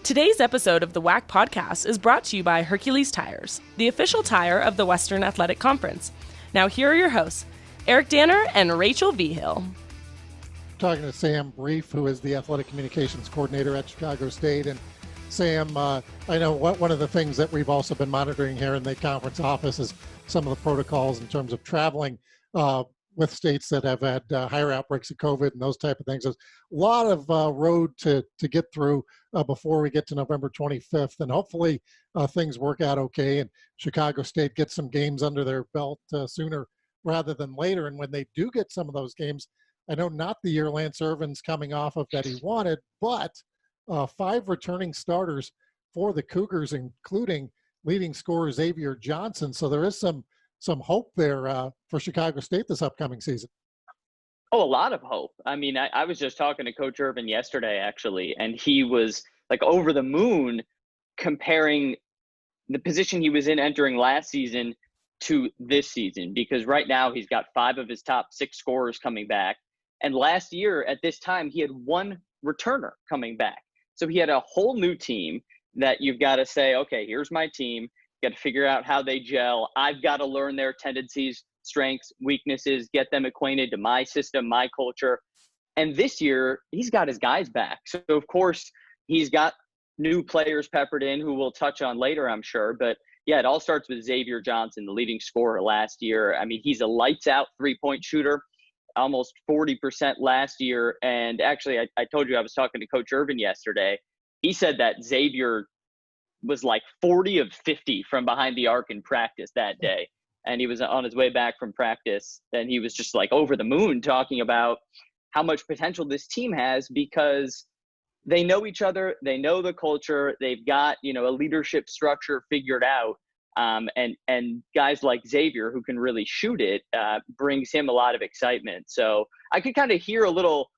Today's episode of the WAC Podcast is brought to you by Hercules Tires, the official tire of the Western Athletic Conference. Now here are your hosts, Eric Danner and Rachel Vigil. Talking to Sam Brief, who is the athletic communications coordinator at Chicago State. And Sam, I know one of the things that we've also been monitoring here in the conference office is some of the protocols in terms of traveling with states that have had higher outbreaks of COVID and those type of things. There's a lot of road to get through before we get to November 25th. And hopefully things work out okay and Chicago State gets some games under their belt sooner rather than later. And when they do get some of those games, I know not the year Lance Irvin's coming off of that he wanted, but 5 returning starters for the Cougars, including leading scorer Xavier Johnson. So there is some hope there for Chicago State this upcoming season. Oh, a lot of hope. I mean, I was just talking to Coach Irvin yesterday, actually, and he was like over the moon comparing the position he was in entering last season to this season, because right now he's got 5 of his top 6 scorers coming back. And last year at this time, he had 1 returner coming back. So he had a whole new team that you've got to say, okay, here's my team. Got to figure out how they gel. I've got to learn their tendencies, strengths, weaknesses, get them acquainted to my system, my culture. And this year, he's got his guys back. So, of course, he's got new players peppered in who we'll touch on later, I'm sure. But, yeah, it all starts with Xavier Johnson, the leading scorer last year. I mean, he's a lights-out three-point shooter, almost 40% last year. And actually, I told you I was talking to Coach Irvin yesterday. He said that Xavier was like 40 of 50 from behind the arc in practice that day. And he was on his way back from practice. And he was just like over the moon talking about how much potential this team has because they know each other. They know the culture. They've got, a leadership structure figured out. And guys like Xavier, who can really shoot it, brings him a lot of excitement. So I could kind of hear a little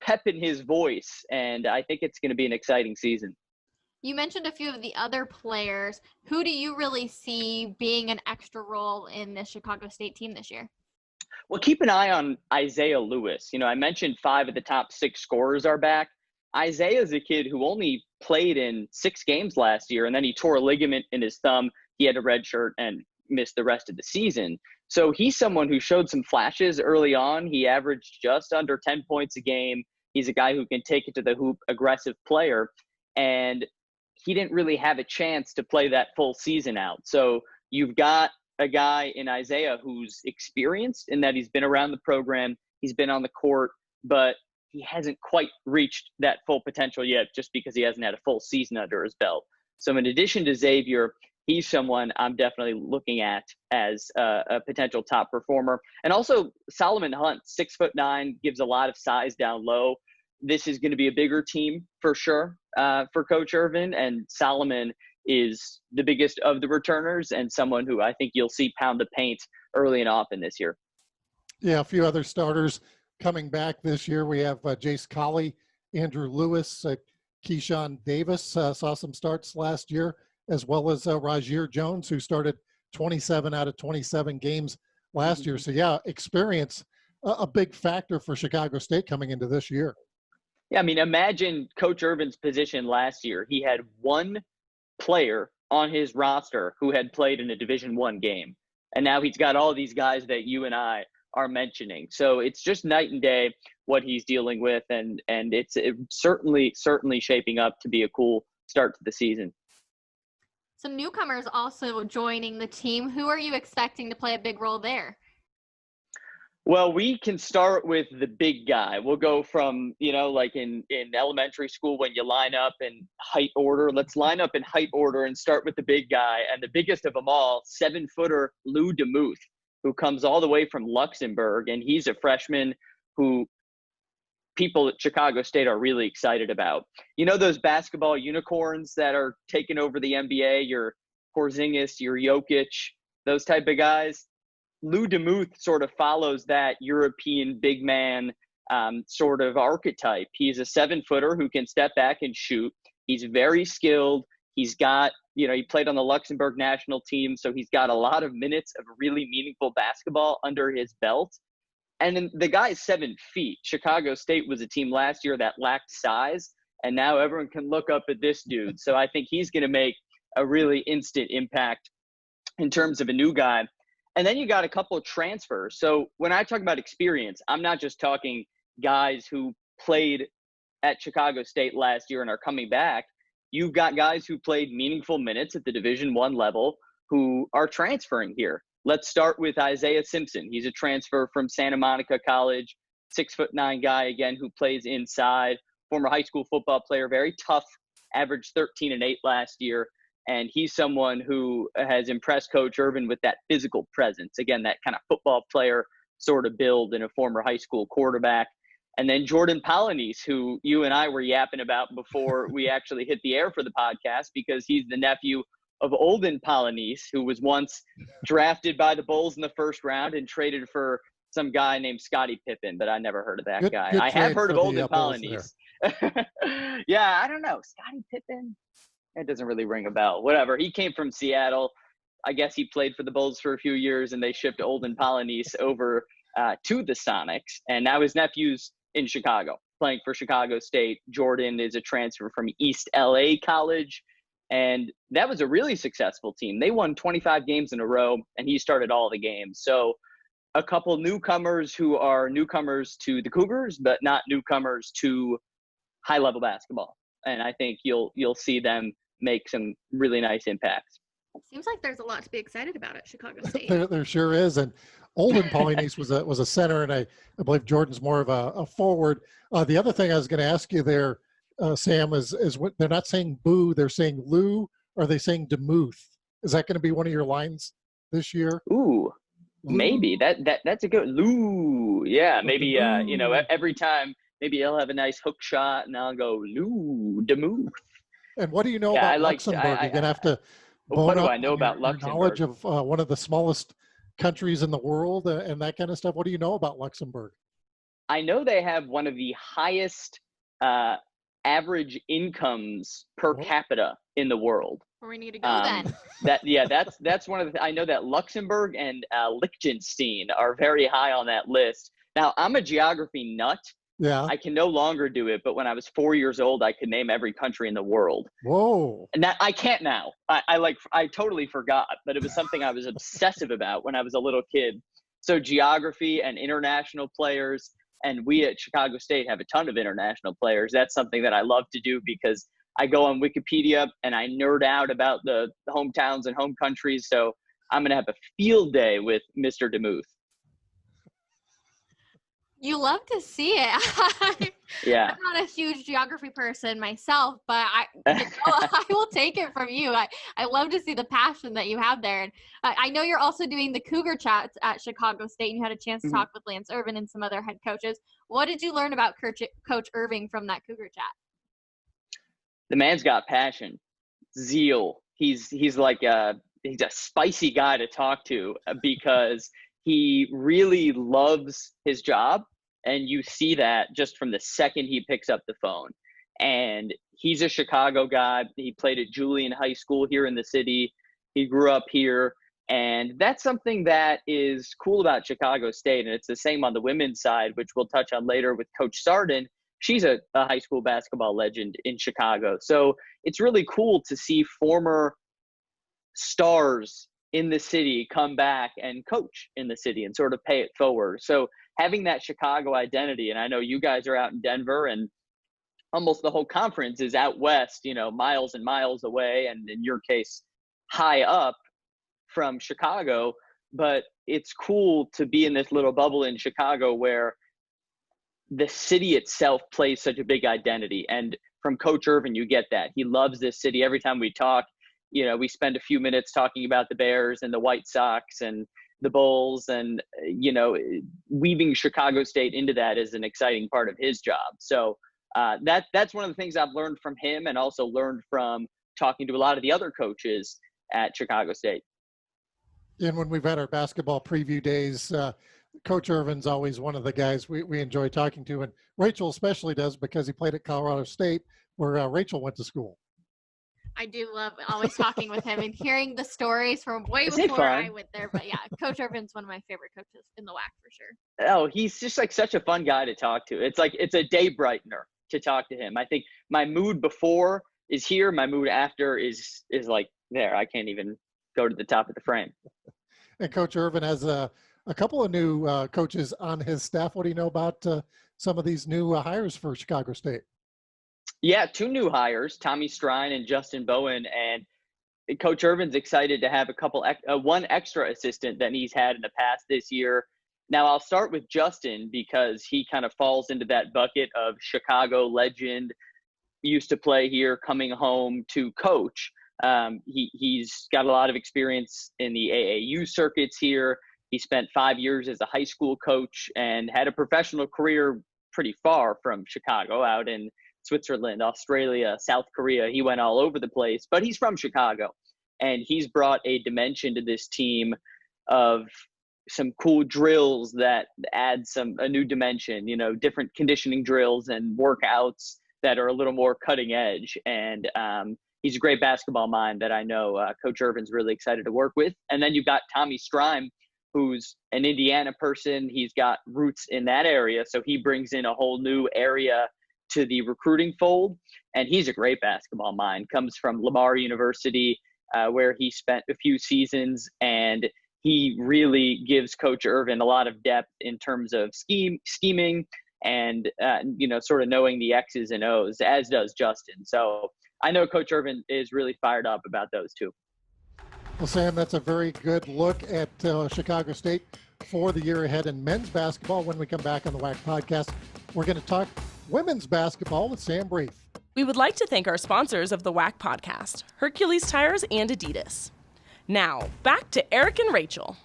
pep in his voice. And I think it's going to be an exciting season. You mentioned a few of the other players. Who do you really see being an extra role in this Chicago State team this year? Well, keep an eye on Isaiah Lewis. I mentioned 5 of the top 6 scorers are back. Isaiah is a kid who only played in 6 games last year, and then he tore a ligament in his thumb. He had a red shirt and missed the rest of the season. So he's someone who showed some flashes early on. He averaged just under 10 points a game. He's a guy who can take it to the hoop, aggressive player. And he didn't really have a chance to play that full season out. So you've got a guy in Isaiah who's experienced in that he's been around the program, he's been on the court, but he hasn't quite reached that full potential yet just because he hasn't had a full season under his belt. So in addition to Xavier, he's someone I'm definitely looking at as a potential top performer. And also Solomon Hunt, 6'9", gives a lot of size down low. This is going to be a bigger team for sure for Coach Irvin, and Solomon is the biggest of the returners and someone who I think you'll see pound the paint early and often this year. Yeah, a few other starters coming back this year. We have Jace Colley, Andrew Lewis, Keyshawn Davis saw some starts last year, as well as Rajier Jones, who started 27 out of 27 games last year. So, yeah, experience, a big factor for Chicago State coming into this year. Yeah, I mean, imagine Coach Irvin's position last year. He had 1 player on his roster who had played in a Division I game. And now he's got all these guys that you and I are mentioning. So it's just night and day what he's dealing with. And it's certainly shaping up to be a cool start to the season. Some newcomers also joining the team. Who are you expecting to play a big role there? Well, we can start with the big guy. We'll go from, like in elementary school when you line up in height order. Let's line up in height order and start with the big guy. And the biggest of them all, 7-footer Lou Dumuth, who comes all the way from Luxembourg. And he's a freshman who people at Chicago State are really excited about. Those basketball unicorns that are taking over the NBA, your Porzingis, your Jokic, those type of guys? Lou Dumuth sort of follows that European big man sort of archetype. He's a 7-footer who can step back and shoot. He's very skilled. He's got, he played on the Luxembourg national team, so he's got a lot of minutes of really meaningful basketball under his belt. And then the guy's 7 feet. Chicago State was a team last year that lacked size, And now everyone can look up at this dude. So I think he's going to make a really instant impact in terms of a new guy. And then you got a couple of transfers. So when I talk about experience, I'm not just talking guys who played at Chicago State last year and are coming back. You've got guys who played meaningful minutes at the Division I level who are transferring here. Let's start with Isaiah Simpson. He's a transfer from Santa Monica College, 6'9" guy again who plays inside, former high school football player, very tough, averaged 13-8 last year. And he's someone who has impressed Coach Irvin with that physical presence. Again, that kind of football player sort of build in a former high school quarterback. And then Jordan Polanese, who you and I were yapping about before we actually hit the air for the podcast, because he's the nephew of Olden Polanese, who was once drafted by the Bulls in the first round and traded for some guy named Scottie Pippen, but I never heard of that guy. Good I have heard of Olden Bulls Polanese. Yeah, I don't know. Scottie Pippen? It doesn't really ring a bell. Whatever. He came from Seattle. I guess he played for the Bulls for a few years, and they shipped Olden Polanese over to the Sonics. And now his nephew's in Chicago, playing for Chicago State. Jordan is a transfer from East LA College. And that was a really successful team. They won 25 games in a row, and he started all the games. So a couple newcomers who are newcomers to the Cougars, but not newcomers to high-level basketball. And I think you'll see them make some really nice impacts. Seems like there's a lot to be excited about at Chicago State. There sure is. And Olden Polanese was a center, and I believe Jordan's more of a forward. The other thing I was going to ask you there, Sam, is what they're not saying boo, they're saying Lou. Or are they saying Dumuth? Is that going to be one of your lines this year? Ooh, maybe that's a good Lou. Yeah, maybe every time maybe he'll have a nice hook shot, and I'll go Lou Dumuth. And what do you know about Luxembourg? You're going to have to. What do I know about Luxembourg? Knowledge of one of the smallest countries in the world and that kind of stuff. What do you know about Luxembourg? I know they have one of the highest average incomes per capita in the world. Where we need to go then. That's one of the. I know that Luxembourg and Liechtenstein are very high on that list. Now I'm a geography nut. Yeah. I can no longer do it, but when I was 4 years old, I could name every country in the world. Whoa. And that I can't now. I totally forgot, but it was something I was obsessive about when I was a little kid. So geography and international players, and we at Chicago State have a ton of international players. That's something that I love to do because I go on Wikipedia and I nerd out about the hometowns and home countries. So I'm going to have a field day with Mr. Dumuth. You love to see it. Yeah. I'm not a huge geography person myself, but I will take it from you. I love to see the passion that you have there. And I know you're also doing the Cougar Chats at Chicago State, and you had a chance to talk with Lance Irvin and some other head coaches. What did you learn about Coach Irving from that Cougar Chat? The man's got passion, zeal. He's like he's a spicy guy to talk to because he really loves his job. And you see that just from the second he picks up the phone. And he's a Chicago guy. He played at Julian High School here in the city. He grew up here. And that's something that is cool about Chicago State. And it's the same on the women's side, which we'll touch on later with Coach Sarden. She's a high school basketball legend in Chicago. So it's really cool to see former stars in the city come back and coach in the city and sort of pay it forward. So having that Chicago identity, and I know you guys are out in Denver and almost the whole conference is out west, miles and miles away, and in your case, high up from Chicago. But it's cool to be in this little bubble in Chicago where the city itself plays such a big identity. And from Coach Irvin, you get that. He loves this city. Every time we talk, we spend a few minutes talking about the Bears and the White Sox and the Bulls, and weaving Chicago State into that is an exciting part of his job. So that's one of the things I've learned from him, and also learned from talking to a lot of the other coaches at Chicago State. And when we've had our basketball preview days, Coach Irvin's always one of the guys we enjoy talking to, and Rachel especially does because he played at Colorado State, where Rachel went to school. I do love always talking with him and hearing the stories from way before I went there. But yeah, Coach Irvin's one of my favorite coaches in the WAC for sure. Oh, he's just like such a fun guy to talk to. It's like, it's a day brightener to talk to him. I think my mood before is here. My mood after is like there. I can't even go to the top of the frame. And Coach Irvin has a couple of new coaches on his staff. What do you know about some of these new hires for Chicago State? Yeah, 2 new hires, Tommy Strine and Justin Bowen. And Coach Irvin's excited to have one extra assistant than he's had in the past this year. Now, I'll start with Justin because he kind of falls into that bucket of Chicago legend, used to play here, coming home to coach. He's got a lot of experience in the AAU circuits here. He spent 5 years as a high school coach and had a professional career pretty far from Chicago, out in Switzerland, Australia, South Korea. He went all over the place, but he's from Chicago. And he's brought a dimension to this team of some cool drills that add a new dimension, different conditioning drills and workouts that are a little more cutting edge. And he's a great basketball mind that I know Coach Irvin's really excited to work with. And then you've got Tommy Strime, who's an Indiana person. He's got roots in that area. So he brings in a whole new area to the recruiting fold. And he's a great basketball mind, comes from Lamar University, where he spent a few seasons. And he really gives Coach Irvin a lot of depth in terms of scheming and, sort of knowing the X's and O's, as does Justin. So I know Coach Irvin is really fired up about those two. Well, Sam, that's a very good look at Chicago State for the year ahead in men's basketball. When we come back on the WAC podcast, we're going to talk women's basketball with Sam Brief. We would like to thank our sponsors of the WAC Podcast, Hercules Tires and Adidas. Now, back to Eric and Rachel.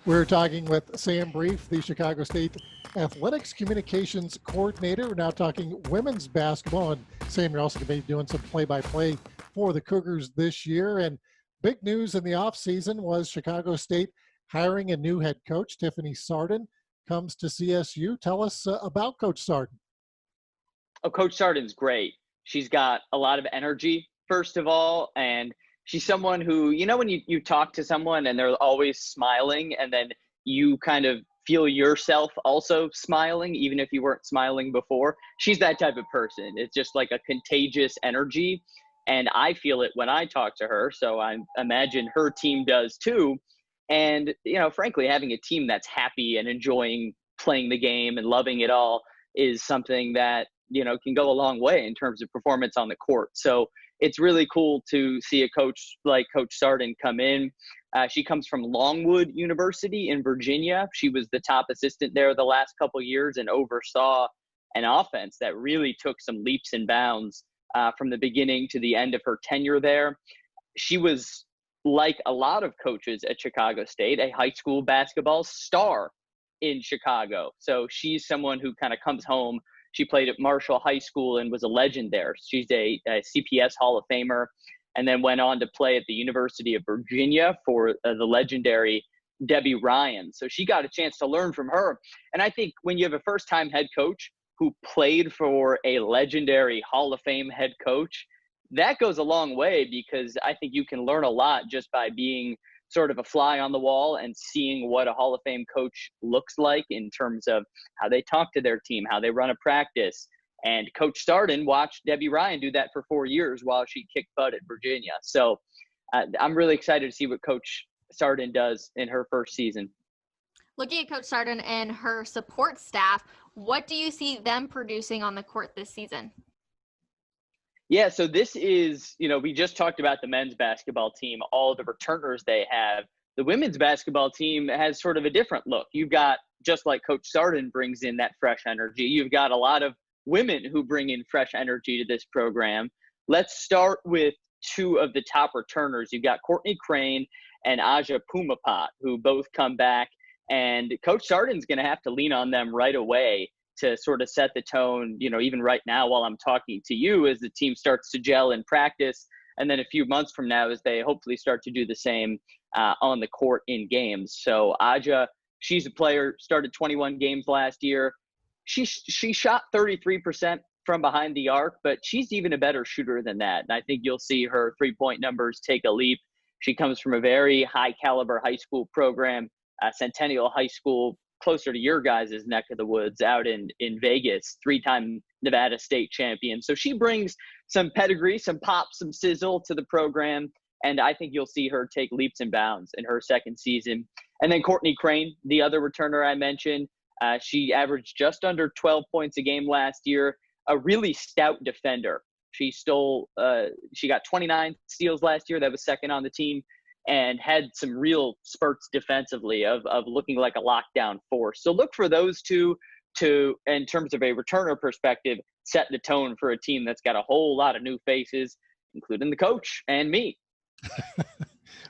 We're talking with Sam Brief, the Chicago State Athletics Communications Coordinator. We're now talking women's basketball. And Sam, you're also going to be doing some play-by-play for the Cougars this year. And big news in the offseason was Chicago State hiring a new head coach. Tiffany Sarden comes to CSU. Tell us about Coach Sarden. Oh, Coach Sarden's great. She's got a lot of energy, first of all, and she's someone who, when you talk to someone and they're always smiling, and then you kind of feel yourself also smiling, even if you weren't smiling before. She's that type of person. It's just like a contagious energy. And I feel it when I talk to her. So I imagine her team does too. And, frankly, having a team that's happy and enjoying playing the game and loving it all is something that, can go a long way in terms of performance on the court. So it's really cool to see a coach like Coach Sarden come in. She comes from Longwood University in Virginia. She was the top assistant there the last couple of years and oversaw an offense that really took some leaps and bounds from the beginning to the end of her tenure there. She was, like a lot of coaches at Chicago State, a high school basketball star in Chicago. So she's someone who kind of comes home. She played at Marshall High School and was a legend there. She's a CPS Hall of Famer, and then went on to play at the University of Virginia for the legendary Debbie Ryan. So she got a chance to learn from her. And I think when you have a first-time head coach who played for a legendary Hall of Fame head coach, that goes a long way, because I think you can learn a lot just by being sort of a fly on the wall and seeing what a Hall of Fame coach looks like in terms of how they talk to their team, how they run a practice. And Coach Sarden watched Debbie Ryan do that for 4 years while she kicked butt at Virginia. So I'm really excited to see what Coach Sarden does in her first season. Looking at Coach Sarden and her support staff, what do you see them producing on the court this season? Yeah, so this is, we just talked about the men's basketball team, all the returners they have. The women's basketball team has sort of a different look. You've got, just like Coach Sarden brings in that fresh energy, you've got a lot of women who bring in fresh energy to this program. Let's start with 2 of the top returners. You've got Courtney Crane and Aja Pumapat, who both come back, and Coach Sarden's going to have to lean on them right away to sort of set the tone, even right now while I'm talking to you, as the team starts to gel in practice, and then a few months from now as they hopefully start to do the same on the court in games. So Aja, she's a player, started 21 games last year. She shot 33% from behind the arc, but she's even a better shooter than that. And I think you'll see her three-point numbers take a leap. She comes from a very high-caliber high school program, Centennial High School, closer to your guys' neck of the woods out in Vegas, 3-time Nevada state champion. So she brings some pedigree, some pop, some sizzle to the program. And I think you'll see her take leaps and bounds in her second season. And then Courtney Crane, the other returner I mentioned, she averaged just under 12 points a game last year, a really stout defender. She got 29 steals last year. That was second on the team, and had some real spurts defensively of looking like a lockdown force. So look for those two to, in terms of a returner perspective, set the tone for a team that's got a whole lot of new faces, including the coach and me.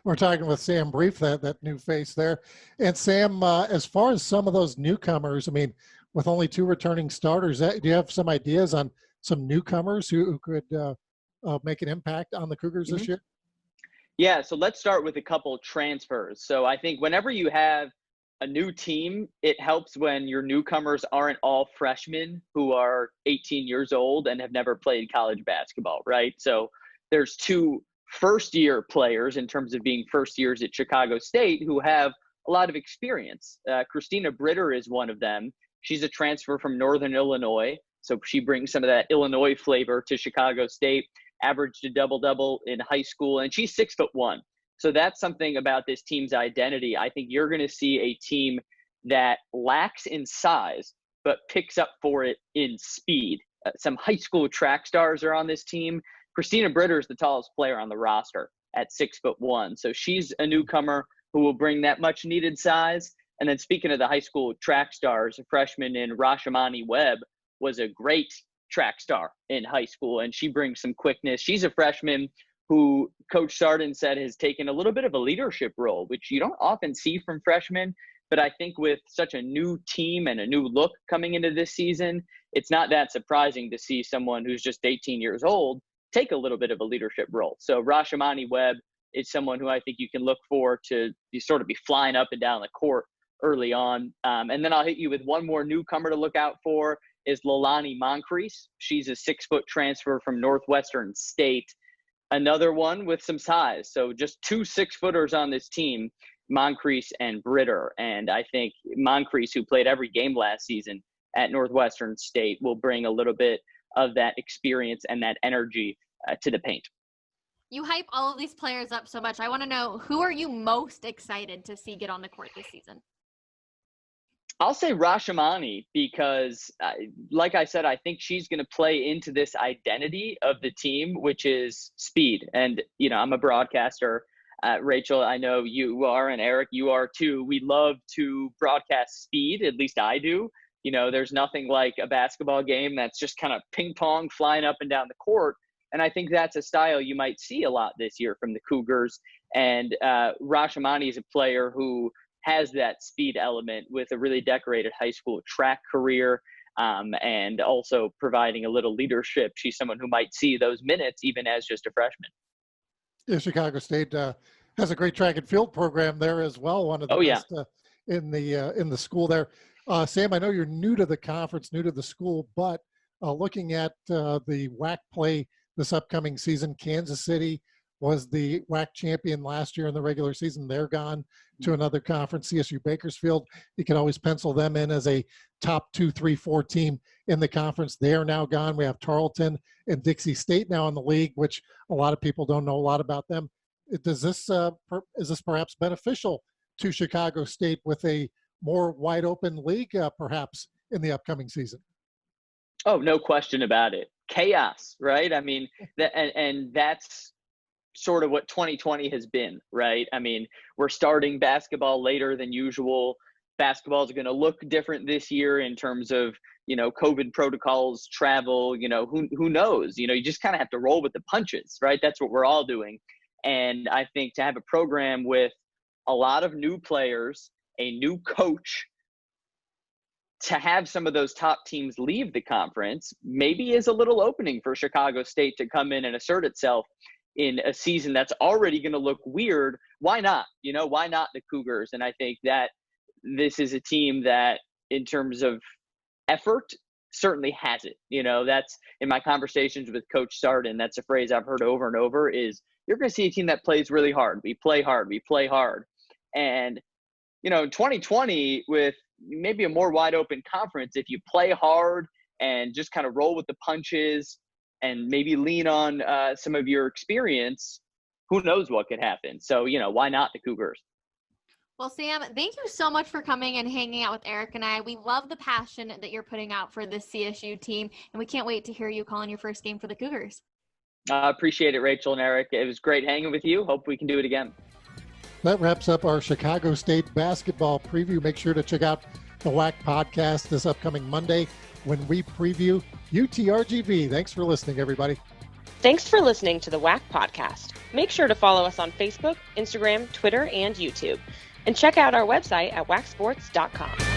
We're talking with Sam Brief, that new face there. And Sam, as far as some of those newcomers, I mean, with only 2 returning starters, do you have some ideas on some newcomers who could make an impact on the Cougars this year? Yeah, so let's start with a couple transfers. So I think whenever you have a new team, it helps when your newcomers aren't all freshmen who are 18 years old and have never played college basketball, right? So there's 2 first-year players in terms of being first years at Chicago State who have a lot of experience. Christina Britter is one of them. She's a transfer from Northern Illinois, so she brings some of that Illinois flavor to Chicago State, averaged a double-double in high school, and she's 6'1". So that's something about this team's identity. I think you're going to see a team that lacks in size but picks up for it in speed. Some high school track stars are on this team. Christina Britter is the tallest player on the roster at 6'1". So she's a newcomer who will bring that much needed size. And then speaking of the high school track stars, a freshman in Rashamani Webb was a great track star in high school, and she brings some quickness. She's a freshman who Coach Sarden said has taken a little bit of a leadership role, which you don't often see from freshmen. But I think with such a new team and a new look coming into this season, it's not that surprising to see someone who's just 18 years old take a little bit of a leadership role. So Rashamani Webb is someone who I think you can look for to sort of be flying up and down the court early on. And then I'll hit you with one more newcomer to look out for is Leilani Moncrief. She's a 6-foot transfer from Northwestern State. Another one with some size. So just 2 6-footers on this team, Moncrief and Britter. And I think Moncrief, who played every game last season at Northwestern State, will bring a little bit of that experience and that energy to the paint. You hype all of these players up so much. I want to know, who are you most excited to see get on the court this season? I'll say Rashamani because, like I said, I think she's going to play into this identity of the team, which is speed. And, you know, I'm a broadcaster. Rachel, I know you are, and Eric, you are too. We love to broadcast speed, at least I do. You know, there's nothing like a basketball game that's just kind of ping pong flying up and down the court. And I think that's a style you might see a lot this year from the Cougars. And Rashamani is a player who has that speed element with a really decorated high school track career, and also providing a little leadership. She's someone who might see those minutes even as just a freshman. Yeah, Chicago State has a great track and field program there as well. One of the best in the school there. Sam, I know you're new to the conference, new to the school, but looking at the WAC play this upcoming season, Kansas City was the WAC champion last year in the regular season. They're gone to another conference, CSU Bakersfield. You can always pencil them in as a top 2, 3, 4 team in the conference. They are now gone. We have Tarleton and Dixie State now in the league, which a lot of people don't know a lot about them. Is this perhaps beneficial to Chicago State with a more wide open league, perhaps in the upcoming season? Oh, no question about it. Chaos, right? I mean, and that's sort of what 2020 has been, right? I mean, we're starting basketball later than usual. Basketball is going to look different this year in terms of, you know, COVID protocols, travel, you know, who knows? You know, you just kind of have to roll with the punches, right? That's what we're all doing. And I think to have a program with a lot of new players, a new coach, to have some of those top teams leave the conference maybe is a little opening for Chicago State to come in and assert itself in a season that's already going to look weird. Why not? You know, why not the Cougars? And I think that this is a team that, in terms of effort, certainly has it. You know, that's in my conversations with Coach Sarden, that's a phrase I've heard over and over, is you're going to see a team that plays really hard. We play hard. We play hard. And, you know, in 2020 with maybe a more wide open conference if you play hard and just kind of roll with the punches and maybe lean on some of your experience. Who knows what could happen? So, why not the Cougars? Well, Sam, thank you so much for coming and hanging out with Eric and I. We love the passion that you're putting out for this CSU team, and we can't wait to hear you calling your first game for the Cougars. I appreciate it, Rachel and Eric. It was great hanging with you. Hope we can do it again. That wraps up our Chicago State basketball preview. Make sure to check out the WAC podcast this upcoming Monday when we preview UTRGV. Thanks for listening, everybody. Thanks for listening to the WAC Podcast. Make sure to follow us on Facebook, Instagram, Twitter, and YouTube. And check out our website at wacsports.com.